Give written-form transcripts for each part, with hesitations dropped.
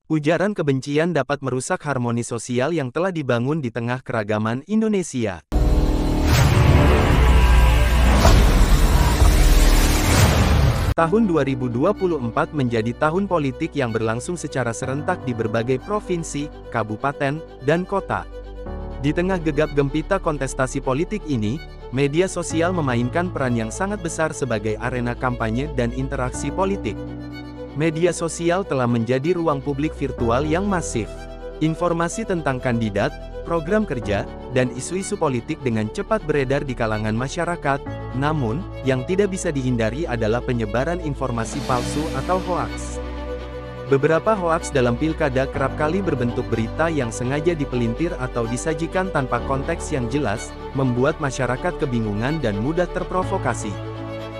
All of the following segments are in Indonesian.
Ujaran kebencian dapat merusak harmoni sosial yang telah dibangun di tengah keragaman Indonesia. Tahun 2024 menjadi tahun politik yang berlangsung secara serentak di berbagai provinsi, kabupaten, dan kota. Di tengah gegap gempita kontestasi politik ini, media sosial memainkan peran yang sangat besar sebagai arena kampanye dan interaksi politik. Media sosial telah menjadi ruang publik virtual yang masif. Informasi tentang kandidat, program kerja, dan isu-isu politik dengan cepat beredar di kalangan masyarakat, namun, yang tidak bisa dihindari adalah penyebaran informasi palsu atau hoaks. Beberapa hoaks dalam pilkada kerap kali berbentuk berita yang sengaja dipelintir atau disajikan tanpa konteks yang jelas, membuat masyarakat kebingungan dan mudah terprovokasi.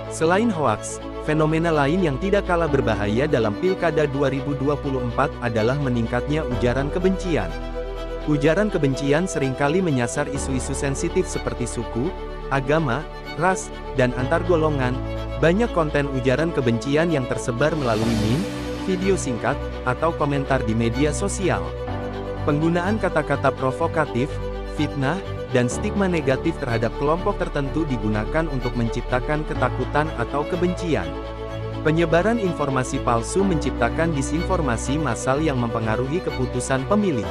Selain hoaks, fenomena lain yang tidak kalah berbahaya dalam pilkada 2024 adalah meningkatnya ujaran kebencian. Ujaran kebencian seringkali menyasar isu-isu sensitif seperti suku, agama, ras, dan antar golongan. Banyak konten ujaran kebencian yang tersebar melalui meme, video singkat, atau komentar di media sosial. Penggunaan kata-kata provokatif, fitnah, dan stigma negatif terhadap kelompok tertentu digunakan untuk menciptakan ketakutan atau kebencian. Penyebaran informasi palsu menciptakan disinformasi massal yang mempengaruhi keputusan pemilih.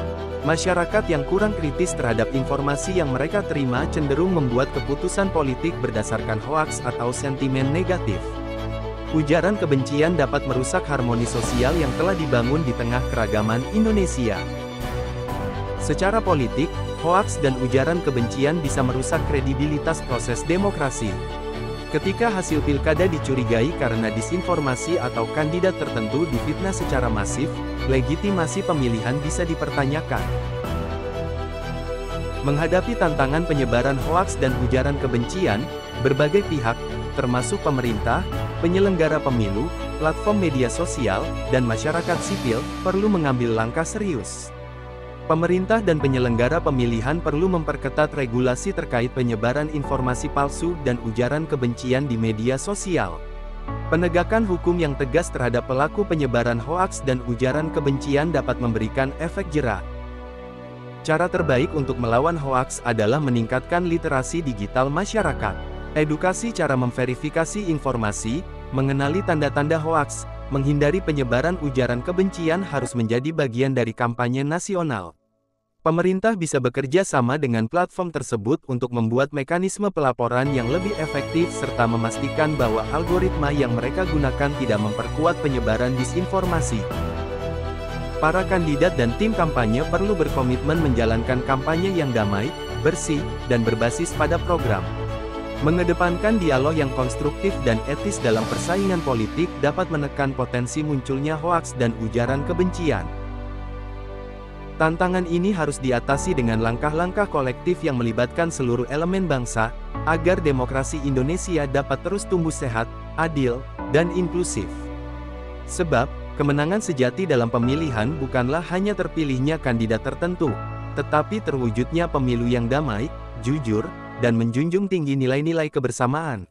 Masyarakat yang kurang kritis terhadap informasi yang mereka terima cenderung membuat keputusan politik berdasarkan hoaks atau sentimen negatif. Ujaran kebencian dapat merusak harmoni sosial yang telah dibangun di tengah keragaman Indonesia. Secara politik, hoaks dan ujaran kebencian bisa merusak kredibilitas proses demokrasi. Ketika hasil pilkada dicurigai karena disinformasi atau kandidat tertentu difitnah secara masif, legitimasi pemilihan bisa dipertanyakan. Menghadapi tantangan penyebaran hoaks dan ujaran kebencian, berbagai pihak, termasuk pemerintah, penyelenggara pemilu, platform media sosial, dan masyarakat sipil, perlu mengambil langkah serius. Pemerintah dan penyelenggara pemilihan perlu memperketat regulasi terkait penyebaran informasi palsu dan ujaran kebencian di media sosial. Penegakan hukum yang tegas terhadap pelaku penyebaran hoaks dan ujaran kebencian dapat memberikan efek jera. Cara terbaik untuk melawan hoaks adalah meningkatkan literasi digital masyarakat. Edukasi cara memverifikasi informasi, mengenali tanda-tanda hoaks, menghindari penyebaran ujaran kebencian harus menjadi bagian dari kampanye nasional. Pemerintah bisa bekerja sama dengan platform tersebut untuk membuat mekanisme pelaporan yang lebih efektif serta memastikan bahwa algoritma yang mereka gunakan tidak memperkuat penyebaran disinformasi. Para kandidat dan tim kampanye perlu berkomitmen menjalankan kampanye yang damai, bersih, dan berbasis pada program. Mengedepankan dialog yang konstruktif dan etis dalam persaingan politik dapat menekan potensi munculnya hoaks dan ujaran kebencian. Tantangan ini harus diatasi dengan langkah-langkah kolektif yang melibatkan seluruh elemen bangsa, agar demokrasi Indonesia dapat terus tumbuh sehat, adil, dan inklusif. Sebab, kemenangan sejati dalam pemilihan bukanlah hanya terpilihnya kandidat tertentu, tetapi terwujudnya pemilu yang damai, jujur, dan menjunjung tinggi nilai-nilai kebersamaan.